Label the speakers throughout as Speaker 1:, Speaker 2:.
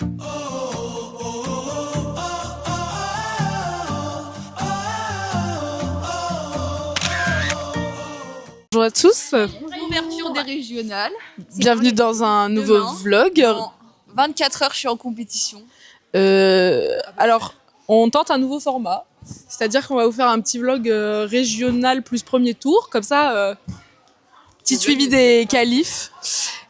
Speaker 1: Bonjour à tous,
Speaker 2: Ouverture des régionales.
Speaker 1: bienvenue dans un nouveau vlog.
Speaker 2: En 24 heures, je suis en compétition.
Speaker 1: Alors, on tente un nouveau format, c'est-à-dire qu'on va vous faire un petit vlog régional plus premier tour, comme ça, petit suivi des qualifs.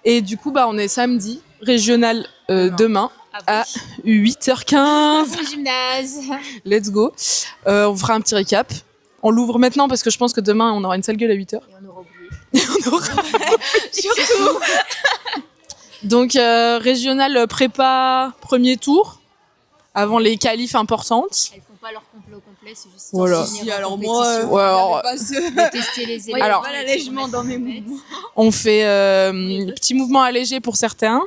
Speaker 1: Et du coup, on est samedi, régional demain à 8h15.
Speaker 2: Au gymnase.
Speaker 1: Let's go. On fera un petit récap. On l'ouvre maintenant parce que je pense que demain, on aura une sale gueule à 8h.
Speaker 2: Et on aura oublié.
Speaker 1: Surtout. Donc, régional prépa premier tour, avant les qualifs importantes.
Speaker 2: Elles font pas leur complet au complet, c'est juste.
Speaker 1: Voilà.
Speaker 2: Si,
Speaker 3: alors moi,
Speaker 1: Ouais, alors,
Speaker 2: de tester les élèves.
Speaker 1: Alors,
Speaker 3: pas l'allègement dans mes mouvements.
Speaker 1: on fait petit mouvement allégé pour certains.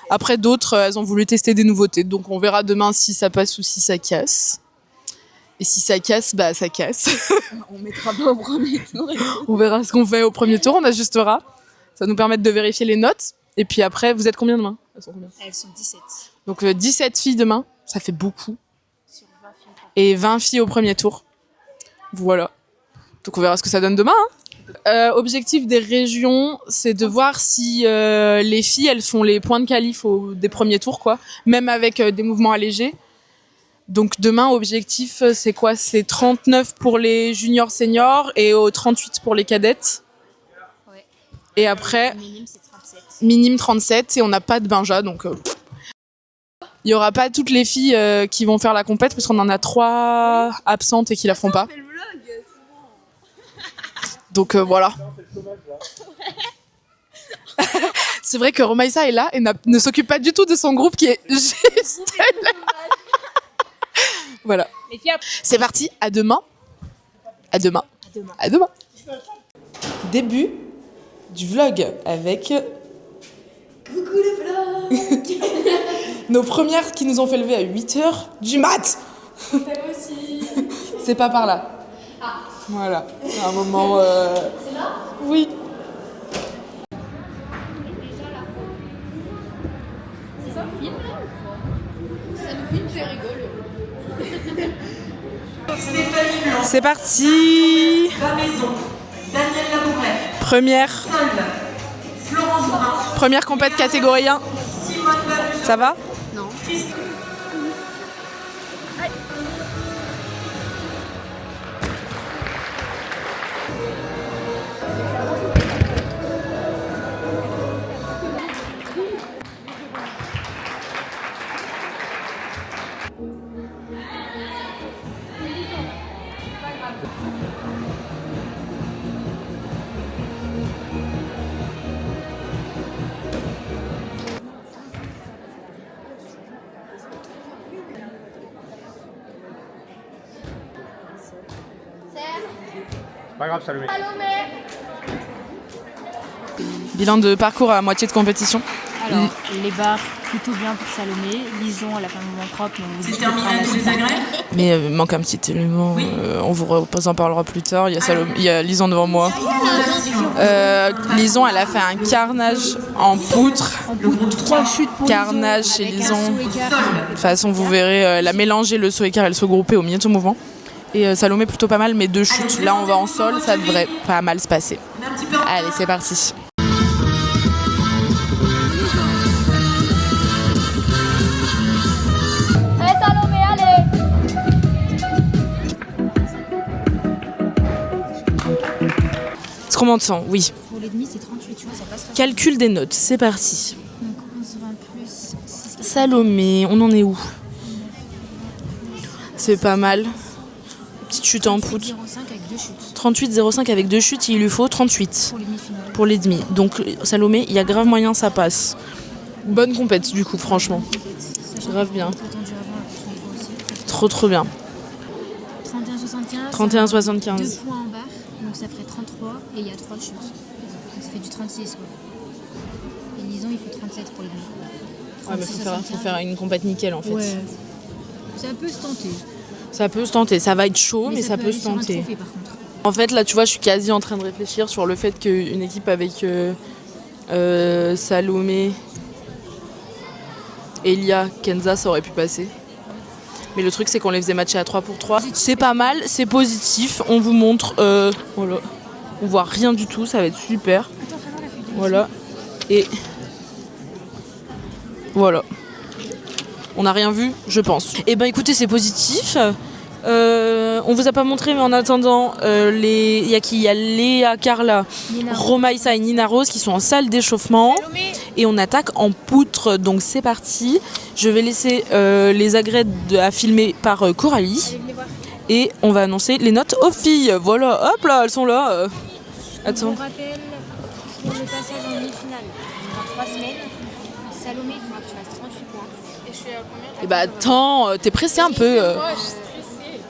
Speaker 1: Après, d'autres, elles ont voulu tester des nouveautés. Donc, on verra demain si ça passe ou si ça casse. Et si ça casse, ça casse.
Speaker 3: On mettra pas au premier tour.
Speaker 1: On verra ce qu'on fait au premier tour, on ajustera. Ça va nous permettre de vérifier les notes. Et puis après, vous êtes combien demain ? Elles sont combien ?
Speaker 2: Elles sont 17.
Speaker 1: Donc 17 filles demain, ça fait beaucoup.
Speaker 2: Sur 20 filles.
Speaker 1: Et 20 filles au premier tour. Voilà. Donc on verra ce que ça donne demain. Objectif des régions, c'est de voir si les filles, elles font les points de qualif des premiers tours, quoi. Même avec des mouvements allégés. Donc demain, objectif, c'est quoi ? C'est 39 pour les juniors seniors et 38 pour les cadettes.
Speaker 2: Ouais.
Speaker 1: Et après,
Speaker 2: Le minimum, c'est 37.
Speaker 1: minimum 37 et on n'a pas de benja, donc il y aura pas toutes les filles qui vont faire la compète parce qu'on en a 3 absentes et qui la font pas. Donc voilà. C'est vrai que Romaïsa est là et ne s'occupe pas du tout de son groupe qui est juste là. Voilà.
Speaker 2: Les filles,
Speaker 1: C'est parti, à demain. À demain.
Speaker 2: à demain.
Speaker 1: À demain. Début du vlog avec
Speaker 3: Coucou le vlog.
Speaker 1: nos premières qui nous ont fait lever à 8h du mat.
Speaker 3: aussi.
Speaker 1: C'est pas par là.
Speaker 3: Ah.
Speaker 1: Voilà. C'est un moment.
Speaker 3: C'est là?
Speaker 1: Oui.
Speaker 2: Ça nous filme là ou quoi ? Ça nous filme, tu rigoles.
Speaker 1: C'est parti.
Speaker 4: La Maison, Daniel Labouret,
Speaker 1: Première
Speaker 4: Seul, Florence Brun,
Speaker 1: première compète catégorie 1.
Speaker 4: Simone Babou,
Speaker 1: Ça va ?
Speaker 2: Non.
Speaker 5: Pas grave, Salomé.
Speaker 1: Bilan de parcours à moitié de compétition.
Speaker 6: Alors, les barres, plutôt bien pour Salomé. Lison, elle a fait un moment propre, mais on vous
Speaker 4: c'est terminé tous les agrès.
Speaker 1: Mais il manque un petit élément. On vous en parlera plus tard. Il y a Lison devant moi. Lison, elle a fait un carnage en poutre.
Speaker 4: Le
Speaker 6: 3 chutes pour
Speaker 1: Carnage
Speaker 6: Lison,
Speaker 1: chez
Speaker 6: avec
Speaker 1: Lison.
Speaker 6: un saut écart.
Speaker 1: De toute façon, vous verrez, elle a mélangé le saut écart et le saut groupé au milieu de son mouvement. Et Salomé plutôt pas mal, mais 2 chutes. Là, on va en sol, ça devrait pas mal se passer.
Speaker 4: On est un petit peu en
Speaker 1: Allez, c'est parti.
Speaker 2: Allez Salomé, allez.
Speaker 1: Est-ce qu'on m'entend ? Oui.
Speaker 6: Pour les demi, c'est 38, tu vois, ça passe.
Speaker 1: Calcul des notes, c'est parti.
Speaker 6: Donc 11, 20 plus 6.
Speaker 1: Salomé, on en est où ? C'est pas mal. Petite chute en poutre.
Speaker 6: 0,5 avec 2 chutes.
Speaker 1: 38,05 avec 2 chutes, il lui faut 38
Speaker 6: Pour les demi-finales.
Speaker 1: pour les demi. Donc Salomé, il y a grave moyen, ça passe. Bonne compète du coup, franchement. Grave bien. Trop bien.
Speaker 6: 31,75.
Speaker 1: 31,75.
Speaker 6: 2 points en barre, donc ça ferait 33 et il y a 3 chutes. Donc ça fait du 36 quoi. Et Lison, il faut 37 pour les demi.
Speaker 1: Ouais, mais faut faire une compète nickel en fait.
Speaker 6: Ouais. Ça peut se tenter.
Speaker 1: Ça peut se tenter, ça va être chaud, mais ça peut
Speaker 6: aller
Speaker 1: se
Speaker 6: sur un
Speaker 1: tenter.
Speaker 6: trophée, par contre.
Speaker 1: En fait, là, tu vois, je suis quasi en train de réfléchir sur le fait qu'une équipe avec Salomé Elia, Kenza, ça aurait pu passer. Mais le truc, c'est qu'on les faisait matcher à 3 pour 3. C'est pas mal, c'est positif. On vous montre. Voilà. On voit rien du tout, ça va être super. Voilà. Et voilà. On n'a rien vu, je pense. Et ben écoutez, c'est positif. On vous a pas montré, mais en attendant, il y a qui? Il y a Léa, Carla, Romaïssa et Nina Rose qui sont en salle d'échauffement. Et on attaque en poutre, donc c'est parti. Je vais laisser les agrès à filmer par Coralie. Et on va annoncer les notes aux filles. Voilà, hop là, elles sont là. Attends.
Speaker 6: On rappelle pour le passage en demi-finale dans 3 semaines. Salomé, il faudra que tu fasses 38 points.
Speaker 2: Et je suis à combien?
Speaker 1: Et bah attends, t'es pressée un peu.
Speaker 2: Moi, je suis stressée.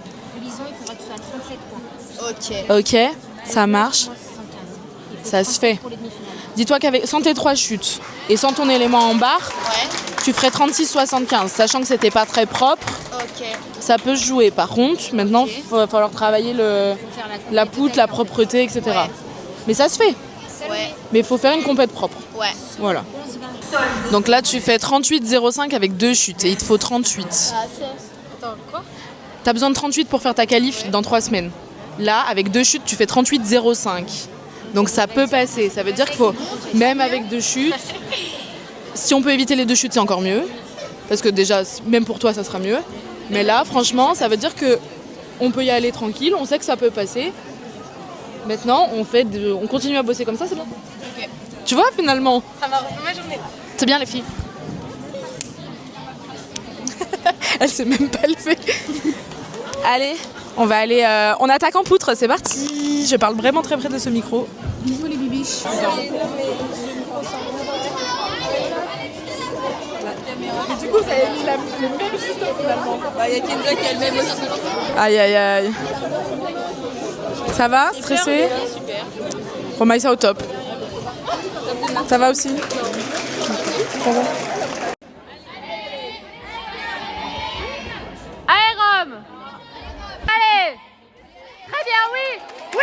Speaker 6: Lison, il faudra que tu fasses 37 points.
Speaker 2: Ok.
Speaker 1: Ok, ça marche.
Speaker 6: Moi, 75. Il faut
Speaker 1: Ça se
Speaker 6: 37
Speaker 1: fait.
Speaker 6: pour les demi-finales.
Speaker 1: Dis-toi qu'avec sans tes 3 chutes et sans ton élément en barre,
Speaker 2: Ouais.
Speaker 1: tu ferais 36,75. Sachant que c'était pas très propre,
Speaker 2: Ok.
Speaker 1: ça peut se jouer. Par contre, maintenant,
Speaker 2: Ok.
Speaker 1: il va falloir travailler
Speaker 6: Il faut faire
Speaker 1: la
Speaker 6: complétude
Speaker 1: poutre, la
Speaker 6: avec
Speaker 1: propreté, etc.
Speaker 2: Ouais.
Speaker 1: Mais ça se fait.
Speaker 2: Ouais.
Speaker 1: Mais il faut faire une compète propre.
Speaker 2: Ouais.
Speaker 1: Voilà. Donc là, tu fais 38,05 avec 2 chutes et il te faut 38.
Speaker 2: Attends, quoi?
Speaker 1: T'as besoin de 38 pour faire ta qualif dans 3 semaines. Là, avec 2 chutes, tu fais 38,05. Donc ça peut passer. Ça veut dire qu'il faut, même avec 2 chutes, si on peut éviter les 2 chutes, c'est encore mieux. Parce que déjà, même pour toi, ça sera mieux. Mais là, franchement, ça veut dire que on peut y aller tranquille. On sait que ça peut passer. Maintenant, on continue à bosser comme ça, c'est bon.
Speaker 2: Ok.
Speaker 1: Tu vois, finalement,
Speaker 2: Ça va refaire ma journée.
Speaker 1: c'est bien les filles. Elle s'est même pas levée. Allez, on va aller. On attaque en poutre, c'est parti. Je parle vraiment très près de ce micro.
Speaker 6: Bisous les bibiches.
Speaker 3: Du coup, vous avez mis le même système finalement. Bah, il y a Kenza qui a le même aussi.
Speaker 1: Aïe aïe aïe. Ça va, stressé? Romaïssa au top. Ça va aussi? Trop bon.
Speaker 2: Allez, Rome! Allez! Très bien, oui! Oui!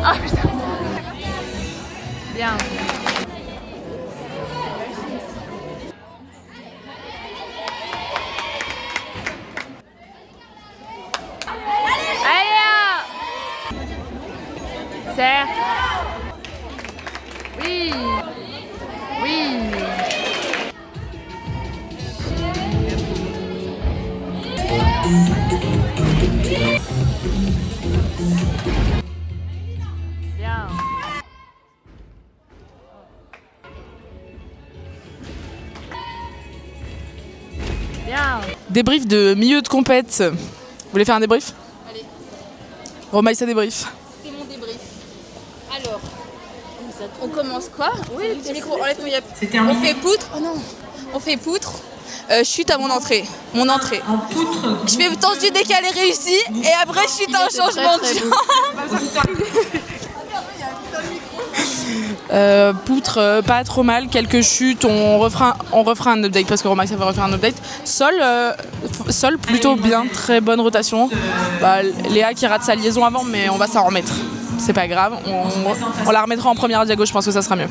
Speaker 2: Ah putain! Bien. Allez! Serre! Oui! Oui! Bien. Bien.
Speaker 1: Débrief de milieu de compète. Vous voulez faire un débrief?
Speaker 3: Allez.
Speaker 1: Romaïssa débrief.
Speaker 3: C'est mon débrief. Alors, on commence quoi? Oui, le petit micro, enlève-moi.
Speaker 4: C'est
Speaker 3: On
Speaker 4: terminé.
Speaker 3: fait poutre. Oh non. On fait poutre. Chute à mon entrée. Mon entrée.
Speaker 4: En poutre.
Speaker 3: Je fais tendu décalé réussi et après chute en changement de jambe.
Speaker 1: Poutre, pas trop mal, quelques chutes, on refera un update parce que Romaïssa va refaire un update. Sol plutôt bien, très bonne rotation. Bah, Léa qui rate sa liaison avant, mais on va s'en remettre. C'est pas grave, on la remettra en première à Diago, je pense que ça sera mieux.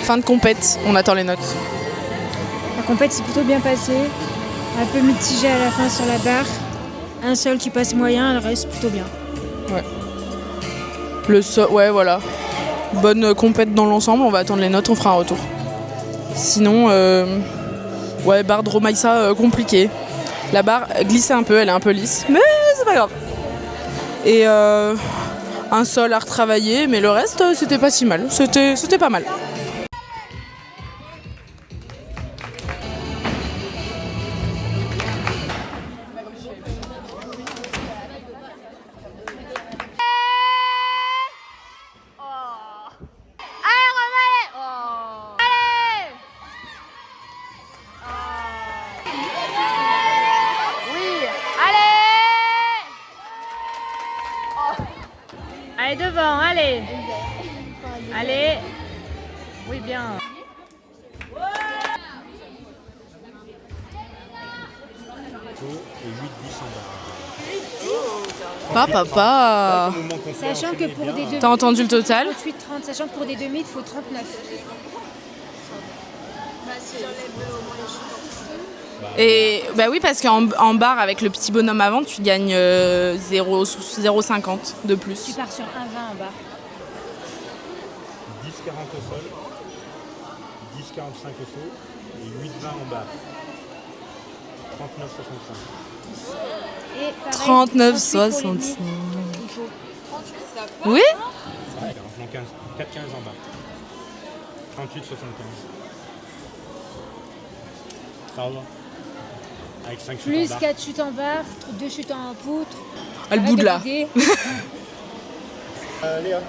Speaker 1: Fin de compète, on attend les notes.
Speaker 5: La compète s'est plutôt bien passée, un peu mitigé à la fin sur la barre. Un seul qui passe moyen, le reste plutôt bien.
Speaker 1: Ouais, voilà. Bonne compète dans l'ensemble, on va attendre les notes, on fera un retour. Sinon, ouais, barre de Romaïssa compliquée. La barre glissait un peu, elle est un peu lisse, mais c'est pas grave. Et un sol à retravailler, mais le reste, c'était pas si mal. C'était pas mal.
Speaker 2: Allez, Rome, allez! Oh. Allez! Oh. Oui, allez! Oh. Allez, devant, allez! Allez! Oui, bien.
Speaker 7: Et 8-10 en barre.
Speaker 1: Papa.
Speaker 5: Sachant que pour des demi,
Speaker 1: T'as entendu le total?
Speaker 5: 38-30, sachant que pour des demi, il faut 39.
Speaker 1: Et bah oui, parce qu'en barre avec le petit bonhomme avant, tu gagnes 0,50 de
Speaker 5: Tu
Speaker 1: plus.
Speaker 5: pars sur 1,20 en bas.
Speaker 7: 10,40 au sol, 10,45 au saut et 8,20 en bas. 39,65.
Speaker 5: Et pareil,
Speaker 1: 39,65.
Speaker 5: 38 pour les demi. Il faut.
Speaker 1: Oui?
Speaker 7: Ouais, 4,15 en bas. 38,75. Ça va. Avec 5 chutes en
Speaker 5: Plus
Speaker 7: bas.
Speaker 5: 4 chutes en barre, 2 chutes en poutre.
Speaker 1: Elle
Speaker 5: Arrête
Speaker 1: boude
Speaker 5: de
Speaker 1: là.
Speaker 5: bouder.
Speaker 7: Léa.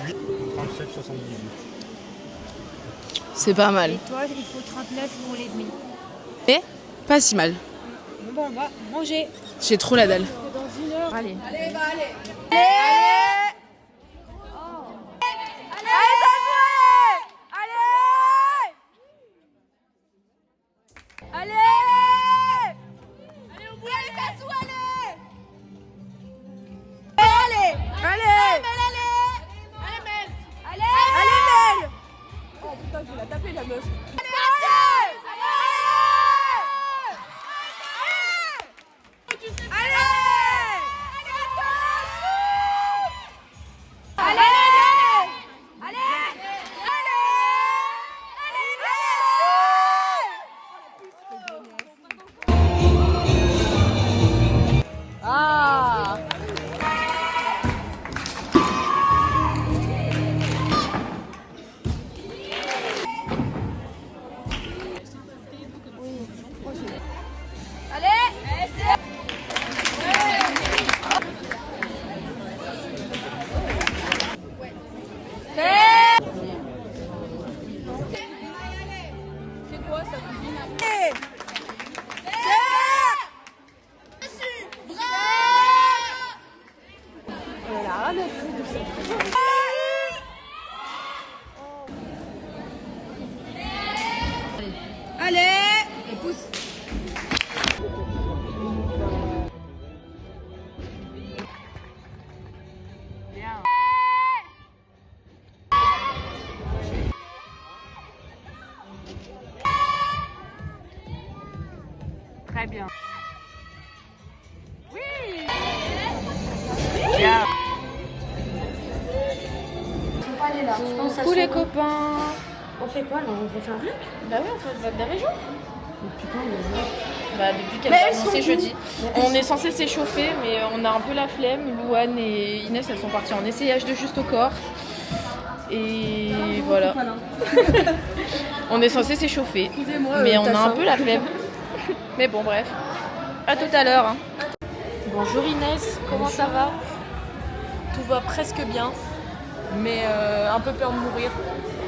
Speaker 7: 8, 37,78.
Speaker 1: C'est pas mal.
Speaker 5: Et toi, il faut 39 pour les demi.
Speaker 1: Mais pas si mal.
Speaker 5: Bon, on va manger.
Speaker 1: J'ai trop la dalle.
Speaker 5: Dans une heure.
Speaker 1: Allez. Très bien. Oui. Bien.
Speaker 3: Coucou les copains.
Speaker 8: On fait quoi là? On refait un vlog?
Speaker 3: Bah oui, on fait le vote des régions.
Speaker 8: Depuis quand on est
Speaker 3: Bah depuis qu'elle a annoncé jeudi. On est censé s'échauffer, mais on a un peu la flemme. Louane et Inès, elles sont parties en essayage de juste au corps. Et voilà. On est censé s'échauffer, mais on a un peu la flemme. Mais bon, bref. À tout à l'heure. Hein. Bonjour Inès, comment ça va?
Speaker 9: Tout va presque bien, mais un peu peur de mourir.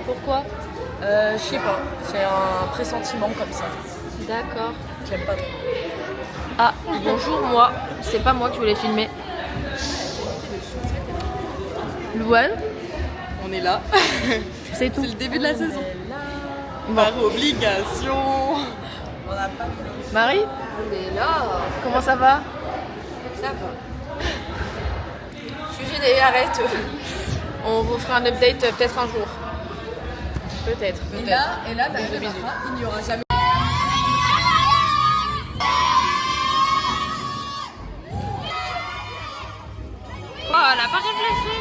Speaker 3: Pourquoi?
Speaker 9: Je sais pas, c'est un pressentiment comme ça.
Speaker 3: D'accord.
Speaker 9: J'aime pas trop.
Speaker 3: Ah, bonjour moi. C'est pas moi qui voulais filmer. Louane,
Speaker 9: On est là,
Speaker 3: c'est tout.
Speaker 9: c'est le début de la saison.
Speaker 3: Bon.
Speaker 9: Par obligation. On n'a pas
Speaker 3: Marie,
Speaker 8: On est là.
Speaker 3: comment ça va?
Speaker 8: Ça va. Je suis gênée, arrête.
Speaker 3: On vous fera un update peut-être un jour. Peut-être.
Speaker 9: Et là, bah, il n'y aura jamais.
Speaker 3: Oh, elle a pas réfléchi.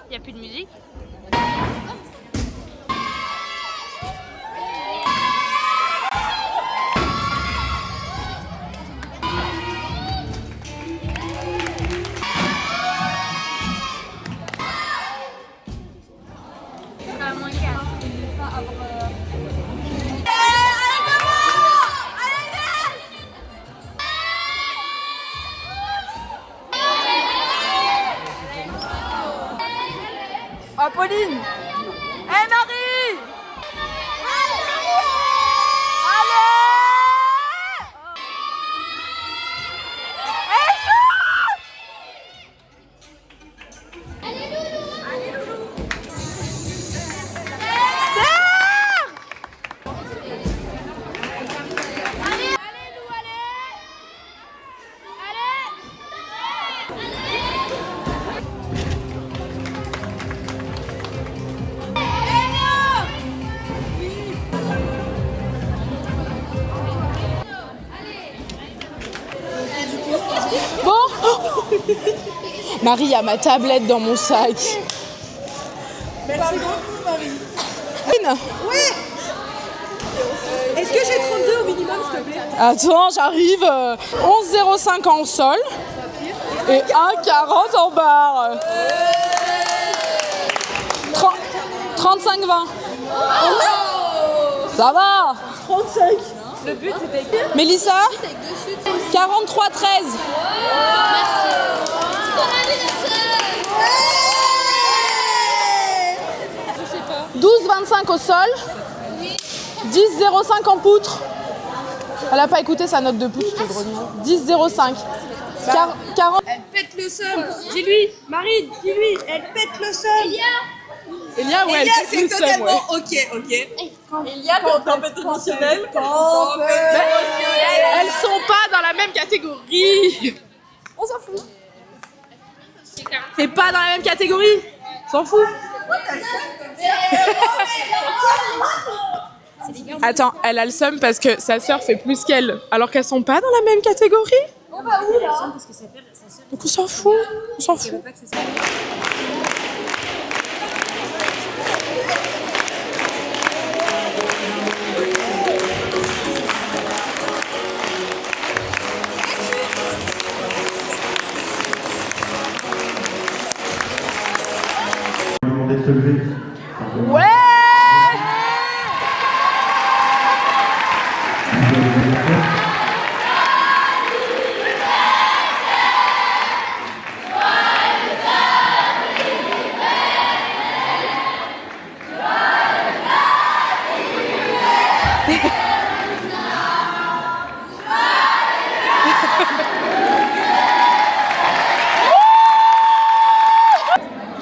Speaker 3: Y a plus de musique?
Speaker 9: Pauline. Marie.
Speaker 1: Marie, il y a ma tablette dans mon sac.
Speaker 10: Merci beaucoup, Marie.
Speaker 1: Oui.
Speaker 10: Est-ce que j'ai 32 au minimum, s'il te plaît?
Speaker 1: Attends, j'arrive. 11,05 en sol et 1,40 en barre. 35,20. Ça va.
Speaker 10: 35. Le but, c'était...
Speaker 1: Mélissa 43,13. 12,25 au sol. 10,05 en poutre. Elle a pas écouté sa note de poutre, cette grognon. 10,05. 40.
Speaker 10: Elle pète le sol. Dis-lui, Marie, dis-lui, elle pète le sol.
Speaker 1: Elia, ouais,
Speaker 10: Elia,
Speaker 1: elle pète le
Speaker 10: c'est
Speaker 1: sol,
Speaker 10: totalement
Speaker 1: ouais.
Speaker 10: ok. Elia, tempête émotionnelle.
Speaker 1: Elles sont pas dans la même catégorie. On s'en fout. C'est pas dans la même catégorie. On s'en fout. Attends, elle a le seum parce que sa sœur fait plus qu'elle, alors qu'elles sont pas dans la même catégorie.
Speaker 10: On va où là?
Speaker 1: Donc on s'en fout. On s'en fout. Ouais.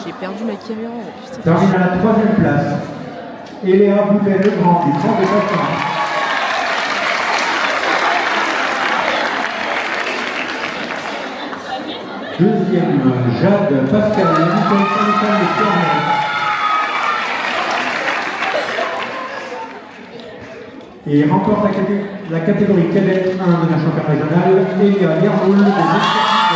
Speaker 1: J'ai perdu ma caméra. Putain.
Speaker 11: Termine à la 3e place. Eléa Boutet-Legrand du 30 de Pascal. Deuxième, Jade Pascal, l'école syndicale de Clermont. Et remporte la catégorie cadette 1 de la championnat régionale, Elia Yermoul des exercices de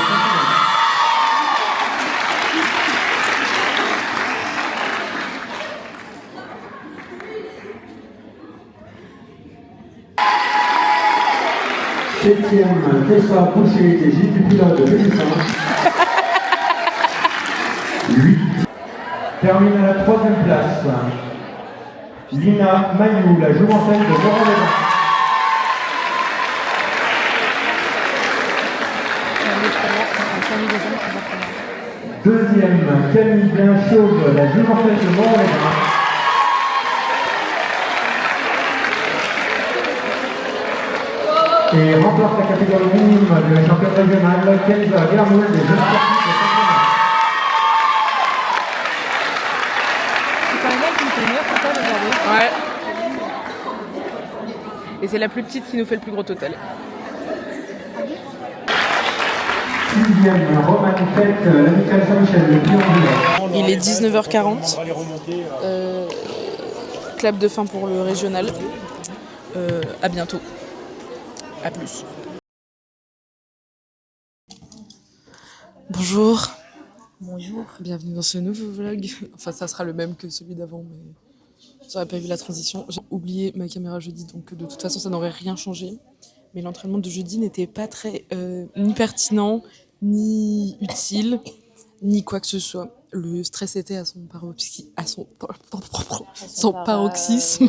Speaker 11: Septième, Tessa Boucher des Gilles du pilote de Pélissin. 8. Termine à la 3e place. Lina Mayou, la joumentelle de Morin-les-Bains. Deuxième, Camille Blain-Chauve, la joumentelle de Morin-les-Bains. Et remporte la catégorie minime de la championne régionale, Kenza Germoul des Jeux sportifs de Saint-Germain.
Speaker 1: Ouais. Et c'est la plus petite qui nous fait le plus gros total.
Speaker 11: 6e, Romane Fête, l'amicale Saint-Michel, le triangulaire.
Speaker 1: Il est 19h40. Clap de fin pour le régional. À bientôt. À plus. Bonjour.
Speaker 6: Bonjour.
Speaker 1: Bienvenue dans ce nouveau vlog. Enfin, ça sera le même que celui d'avant, mais j'aurais pas vu la transition. J'ai oublié ma caméra jeudi, donc de toute façon, ça n'aurait rien changé. Mais l'entraînement de jeudi n'était pas très ni pertinent, ni utile, ni quoi que ce soit. Le stress était à son paroxysme.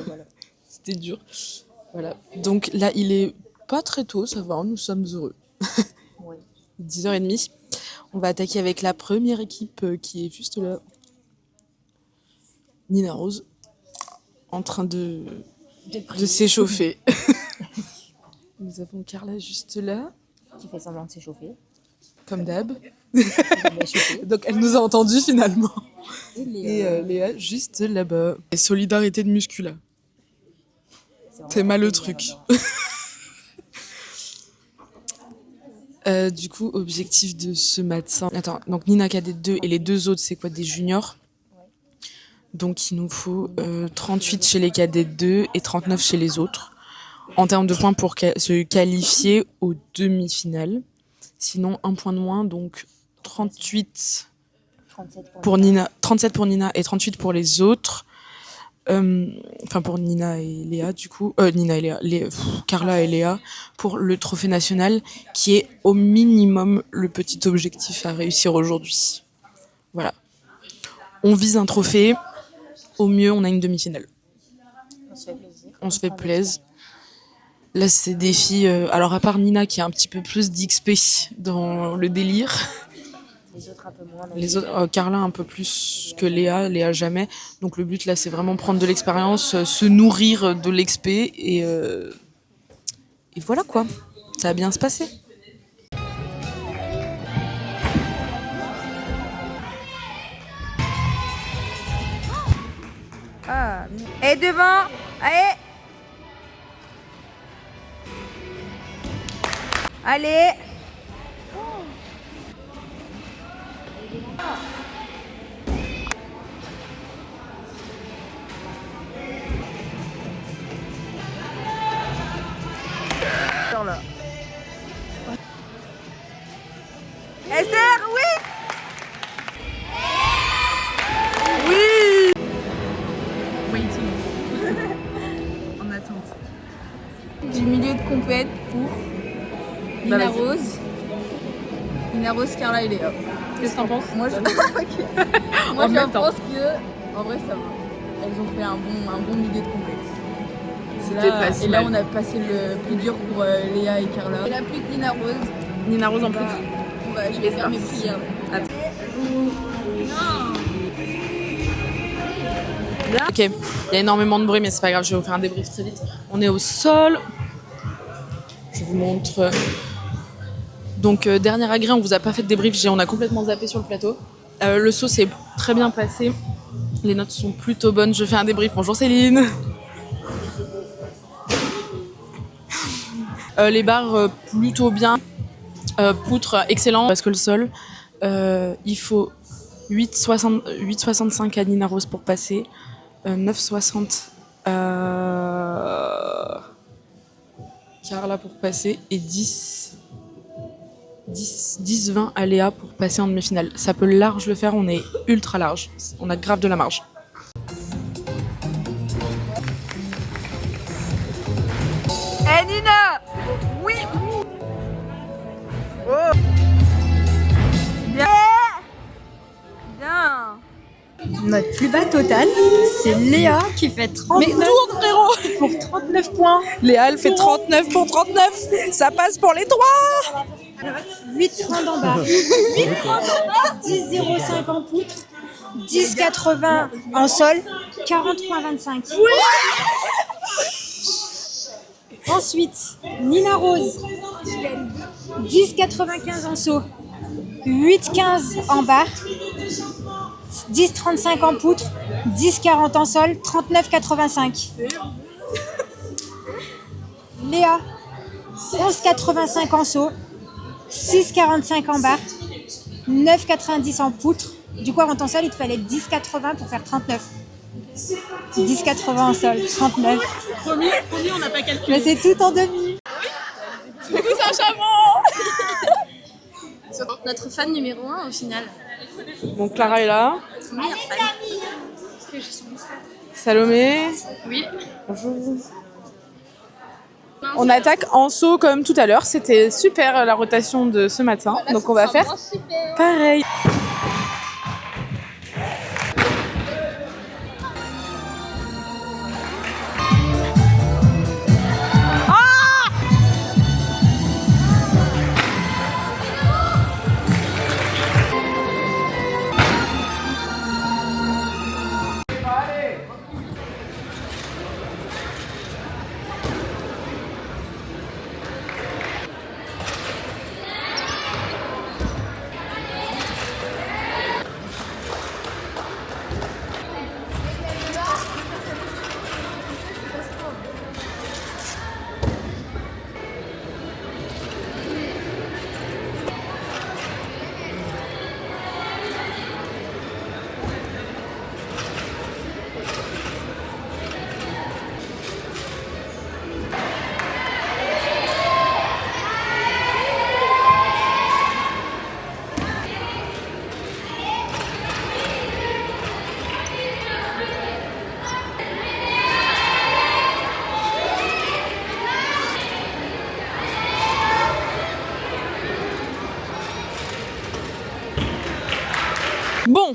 Speaker 6: Voilà.
Speaker 1: C'était dur. Voilà. Donc là, il est pas très tôt, ça va, nous sommes heureux.
Speaker 6: Ouais.
Speaker 1: 10h30. On va attaquer avec la première équipe qui est juste là. Nina Rose, en train de s'échauffer. Nous avons Carla juste là.
Speaker 6: Qui fait semblant de s'échauffer.
Speaker 1: Comme d'hab. Donc elle nous a entendus finalement. Et Léa juste là-bas. Et solidarité de muscula. C'est mal le truc. Du coup, objectif de ce matin. Attends, donc Nina cadet 2 et les deux autres, c'est quoi, des juniors? Donc il nous faut 38 chez les cadets 2 et 39 chez les autres. En termes de points pour se qualifier aux demi-finales. Sinon, un point de moins, donc 37
Speaker 6: pour
Speaker 1: pour Nina et 38 pour les autres. Enfin, pour Nina et Léa, du coup. Nina et Léa, Carla et Léa, pour le trophée national, qui est au minimum le petit objectif à réussir aujourd'hui. Voilà. On vise un trophée. Au mieux, on a une demi-finale. On se fait plaisir. Là, c'est des filles... alors, à part Nina, qui a un petit peu plus d'XP dans le délire.
Speaker 6: Les autres un peu moins.
Speaker 1: Les autres, Carla un peu plus que Léa jamais. Donc le but là, c'est vraiment prendre de l'expérience, se nourrir de l'XP et voilà quoi. Ça va bien se passer.
Speaker 10: Ah. Et devant, allez. Allez. Là. Esther, oui. Oui. Waiting. En attente. Du milieu de compète pour Nina Rose. Nina Rose, Carla et Léa.
Speaker 1: Qu'est-ce que t'en penses?
Speaker 10: Moi, je, Moi, je pense que, en vrai, ça va. Elles ont fait un bon milieu de compète. Et là, on a passé le plus dur pour Léa et Carla. Il n'y en a plus que Nina Rose.
Speaker 1: Nina Rose en plus.
Speaker 10: Je vais faire mes prières.
Speaker 1: Ok, il y a énormément de bruit, mais c'est pas grave, je vais vous faire un débrief très vite. On est au sol. Je vous montre. Donc, dernier agrès, on vous a pas fait de débrief, on a complètement zappé sur le plateau. Le saut s'est très bien passé. Les notes sont plutôt bonnes. Je fais un débrief. Bonjour Céline. Les barres plutôt bien. Poutre excellent parce que le sol. Il faut 8,65 à Nina Rose pour passer. 9,60 à Carla pour passer. Et 10-20 à Léa pour passer en demi-finale. Ça peut large le faire, on est ultra large. On a grave de la marge.
Speaker 10: Hey Nina. Oui. Oh. Bien. Bien.
Speaker 5: Notre plus bas total, c'est Léa qui fait 39
Speaker 1: Mais tourne frérot
Speaker 5: pour 39 points.
Speaker 1: Léa elle fait 39 pour 39. Ça passe pour les 3.
Speaker 5: 8,30 en bas, 10,05 en poutre, 10,80 en sol, 40,25. Ensuite, Nina Rose, 10,95 en saut, 8,15 en barre, 10,35 en poutre, 10,40 en sol, 39,85. Léa, 11,85 en saut, 6,45 en barre, 9,90 en poutre. Du coup, avant ton sol, il te fallait 10,80 pour faire 39. 10,80 en sol, 39.
Speaker 1: Promis, on n'a pas calculé.
Speaker 5: Mais c'est tout en demi.
Speaker 1: Du coup, c'est un chameau.
Speaker 6: Notre fan numéro 1 au final.
Speaker 1: Donc Clara est là. Salomé.
Speaker 3: Oui.
Speaker 1: Bonjour. On attaque en saut comme tout à l'heure. C'était super la rotation de ce matin. Donc on va faire pareil. Bon,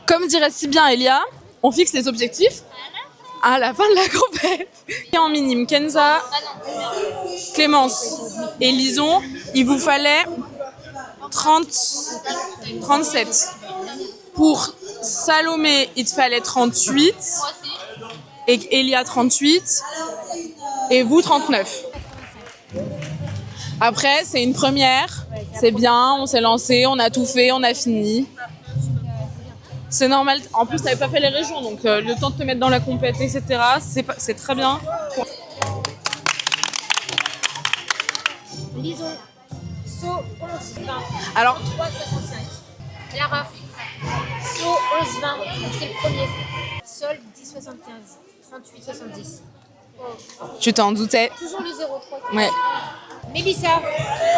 Speaker 1: comme dirait si bien Elia, on fixe les objectifs à la fin de la compète. Et en minime, Kenza, Clémence et Lison, il vous fallait 37. Pour Salomé, il te fallait 38. Et Elia, 38. Et vous, 39. Après, c'est une première. C'est bien, on s'est lancé, on a tout fait, on a fini. C'est normal. En plus, t'avais pas fait les régions, donc le temps de te mettre dans la compète, etc., c'est très bien.
Speaker 6: Lison, saut 11, 20.
Speaker 1: Alors,
Speaker 6: 3,65. Lara, saut 11, 20. C'est le premier. Sol 10,75. 38,70.
Speaker 1: tu t'en doutais.
Speaker 6: Toujours le 0,3.
Speaker 1: Ouais.
Speaker 6: Mélissa,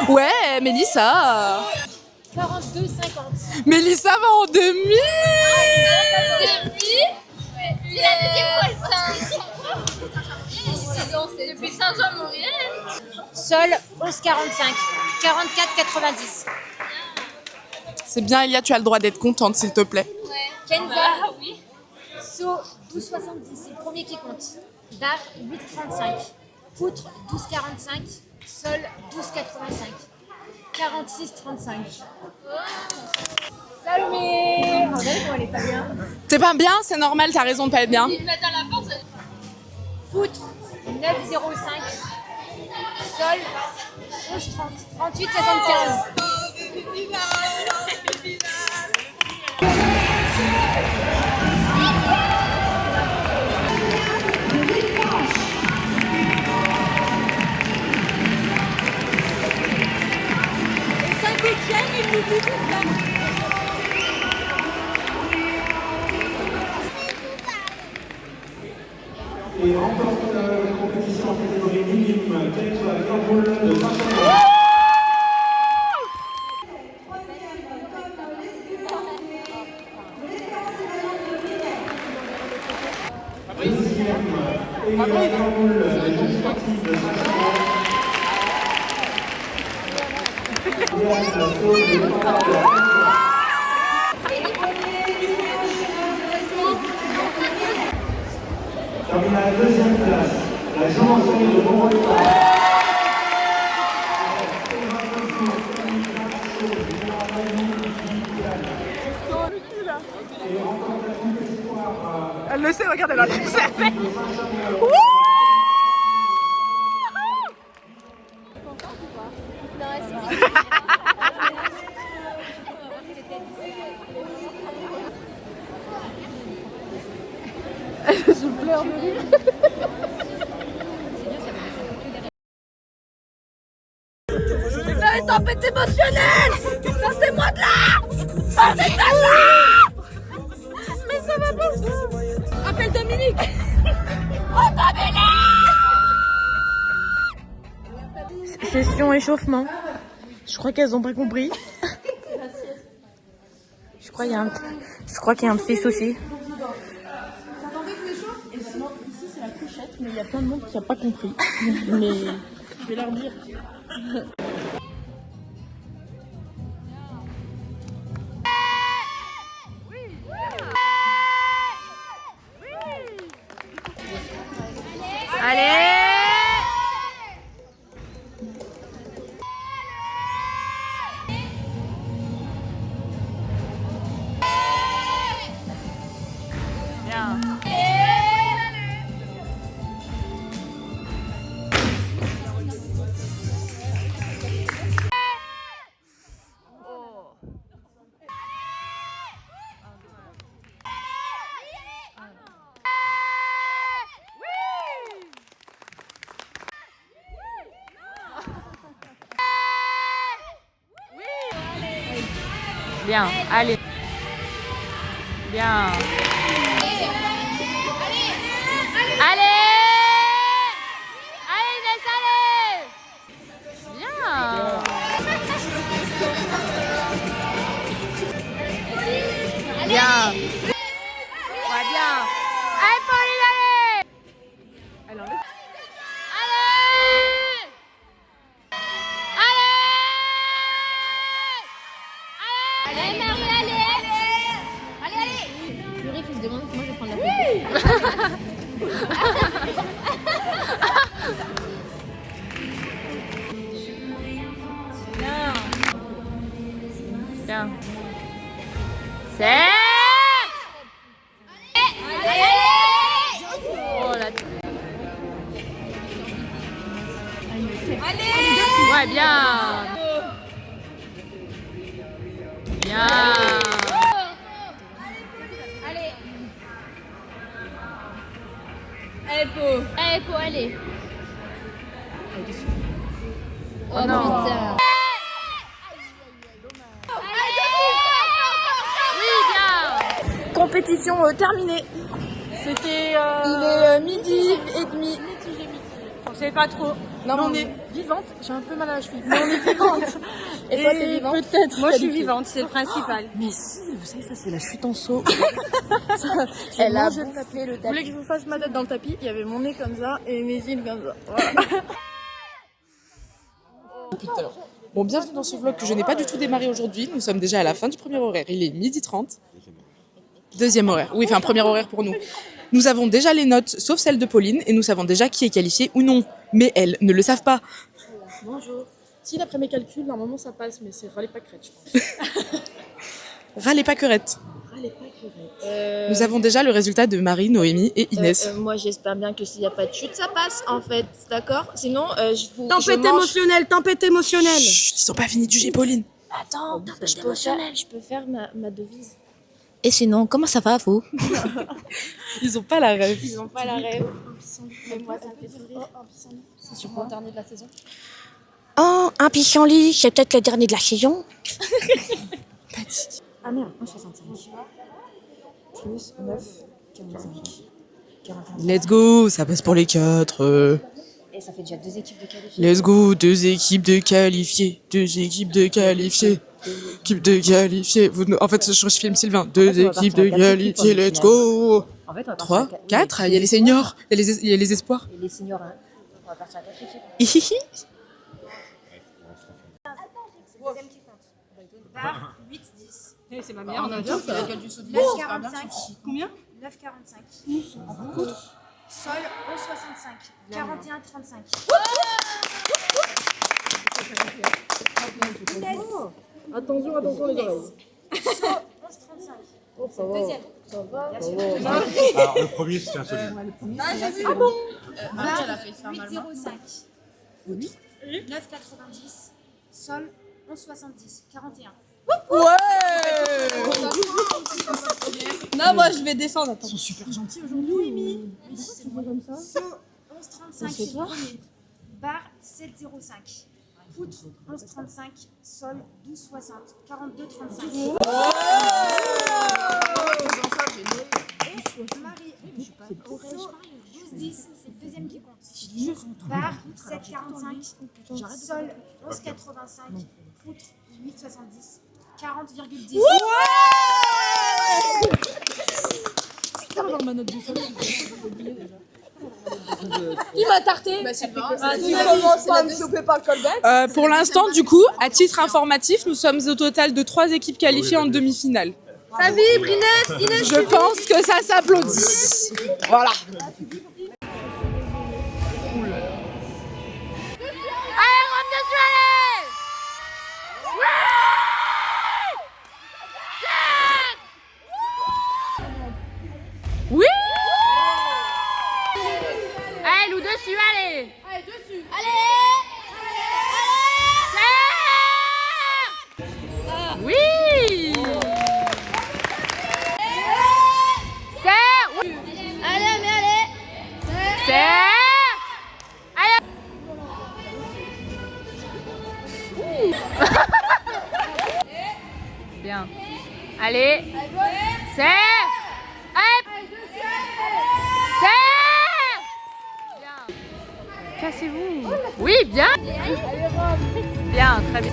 Speaker 1: Ouais, Mélissa.
Speaker 6: 42,50.
Speaker 1: Mélissa va en demi.
Speaker 2: C'est la deuxième fois c'est depuis Saint-Jean-Mauriel.
Speaker 6: Sol 11,45. 44,90.
Speaker 1: C'est bien, Elia, tu as le droit d'être contente, s'il te plaît.
Speaker 6: Kenza, saut 12,70. C'est le premier qui compte. Barre 8,35. Poutre 12,45. Sol 12,85. 46,35. Salomé! Regardez comment elle est pas bien.
Speaker 1: T'es pas bien, c'est normal, t'as raison de pas être bien.
Speaker 6: Poutre 9,05. Sol 11,30. 38,75.
Speaker 11: Et remporte la compétition en catégorie minime, Kenza Caroul de Saint-Chamond. Deuxième, Elia Caroul, des jeunes sportifs de Saint-Chamond. Troisième, la saut de termine à la deuxième place, la Jean-Antoine de Montréal.
Speaker 1: Elle le sait, regarde, elle a le fait. Je pleure de rire.
Speaker 2: Putain, une tempête émotionnelle. Sortez-moi de là. Sortez de là. Mais ça va pas. Appelle Dominique. Oh, Dominique.
Speaker 1: Session échauffement. Je crois qu'elles ont pas compris. Je crois qu'il y a un petit souci.
Speaker 10: Ici c'est la couchette, mais il y a plein de monde qui n'a pas compris. Mais je vais leur dire.
Speaker 9: Bien, allez. Bien. Allez. Allez Inès, allez. Bien. Bien. Ouais, bien. Allez Pauline, allez. Elle enlève.
Speaker 3: Bien. C'est... Oh là. Ouais, bien. Bien.
Speaker 10: Allez, Po.
Speaker 6: Allez, Po, allez.
Speaker 3: Oh non.
Speaker 6: Putain.
Speaker 10: Compétition terminée. C'était il est midi et demi. On savait pas trop. Non, mais on est vivante. J'ai un peu mal à la cheville. Mais on est vivante. Et toi, t'es vivante? Peut-être. Moi, je suis vivante. C'est le principal. Mais si, vous savez, ça, c'est la chute en saut. Elle a bouffé le tapis. Vous voulez que je vous fasse ma tête dans le tapis? Il y avait mon nez comme ça et mes yeux comme ça. Voilà.
Speaker 1: Depuis tout à l'heure. Bon, bienvenue dans ce vlog que je n'ai pas du tout démarré aujourd'hui. Nous sommes déjà à la fin du premier horaire. Il est 12h30. Deuxième horaire. Oui, enfin, premier horaire pour nous. Nous avons déjà les notes, sauf celle de Pauline, et nous savons déjà qui est qualifié ou non. Mais elles ne le savent pas.
Speaker 9: Bonjour. Si, d'après mes calculs, normalement ça passe, mais c'est râler pas crête, je pense.
Speaker 1: Râlez pas querette.
Speaker 9: Râler pas crête.
Speaker 1: Nous avons déjà le résultat de Marie, Noémie et Inès.
Speaker 8: Moi, j'espère bien que s'il n'y a pas de chute, ça passe, en fait. D'accord? Sinon,
Speaker 10: Tempête émotionnelle, tempête émotionnelle.
Speaker 1: Chut, ils sont pas finis de juger Pauline.
Speaker 8: Attends, je peux faire ma devise. Et sinon, comment ça va, vous?
Speaker 1: Ils ont pas la rêve.
Speaker 8: Ils n'ont pas la rêve. Mais moi, ça me fait sourire.
Speaker 9: C'est sur le dernier de la saison.
Speaker 8: Oh, un pissenlit, c'est peut-être le dernier de la saison.
Speaker 10: Ah merde, 1,65. Plus 9,45. 41.
Speaker 1: Let's go, ça passe pour les 4.
Speaker 8: Et ça fait déjà 2 équipes de qualifiés.
Speaker 1: Let's go, 2 équipes de qualifiés. 2 équipes de qualifiés. Équipe de qualifiés. En fait, je filme Sylvain. 2 équipes de qualifiés, let's go. 3, 4, il y a les seniors, il y a les espoirs.
Speaker 8: Et les seniors, hein. On va partir à 4 équipes.
Speaker 1: Hihihi.
Speaker 5: C'est le deuxième qui compte. Bar 8-10.
Speaker 10: C'est ma mère, on a dit que la gueule du saut
Speaker 5: 9,45.
Speaker 10: Combien?
Speaker 5: 9,45. Sol 11,65. 41,35. Inès.
Speaker 10: Attention les oreilles.
Speaker 5: Saut 11,35. Deuxième. Bien sûr.
Speaker 7: Alors, le premier, c'était un solide.
Speaker 10: Ah bon?
Speaker 5: Bar 8,05. 9,90. Sol 11,70. 41.
Speaker 10: Non, moi je vais descendre. Attends. Ils sont super gentils aujourd'hui.
Speaker 5: C'est moi comme ça. Saut 11,35. C'est le premier. Bar 7,05. Poutre 11,35. Sol 12,60. 42,35. Marie, saut 12,10. C'est le deuxième qui compte. Bar 7,45. Sol 11,85. Poutre 8,70. 40,10.
Speaker 10: Il m'a tarté.
Speaker 1: Pour l'instant, du coup, à titre informatif, nous sommes au total de 3 équipes qualifiées en demi-finale.
Speaker 10: Ça vibre, Inès.
Speaker 1: Je pense que ça s'applaudit. Voilà.
Speaker 3: Oui! Allez, Lou, dessus, allez!
Speaker 10: Allez, dessus.
Speaker 3: Oui! C'est... Oui.
Speaker 6: Allez, mais allez.
Speaker 3: C'est... Allez! Bien. Allez! C'est... Allez! C'est... Bien. Cassez-vous. Oui, bien. Bien, très bien.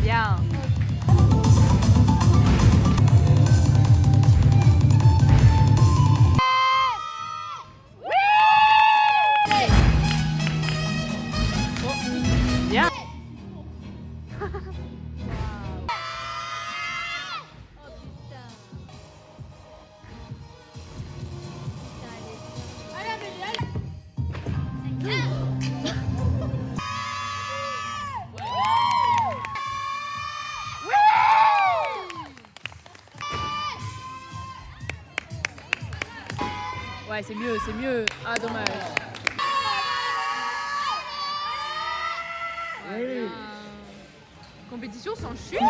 Speaker 3: Bien. Bien. Ouais, c'est mieux, c'est mieux. Ah, dommage.
Speaker 7: Oui.
Speaker 3: Compétition sans chute.
Speaker 2: Oui.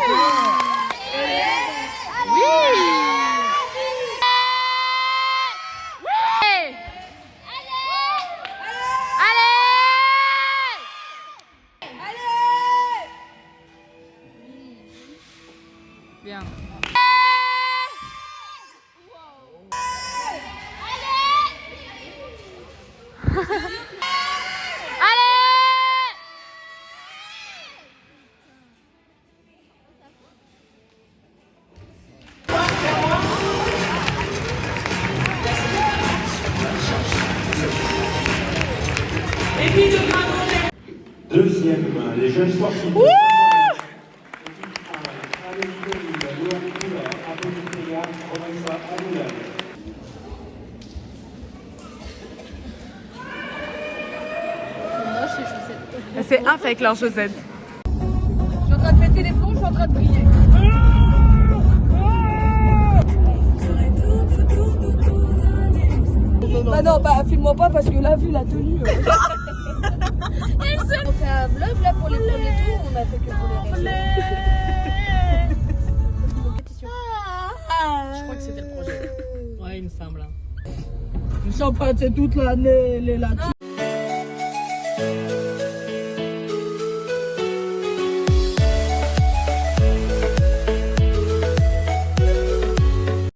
Speaker 3: Bien.
Speaker 11: Deuxième, les jeunes sportifs.
Speaker 3: C'est un avec leurs chaussettes.
Speaker 10: Je suis en train de péter les plombs, je suis en train de briller. Bah non, bah filme-moi pas parce que là, vu la tenue. On fait un vlog là pour les premiers tours, on a fait que pour les régions.
Speaker 3: Je crois que c'était le projet. Ouais, il me semble.
Speaker 10: Le champagne, c'est toute l'année, les là.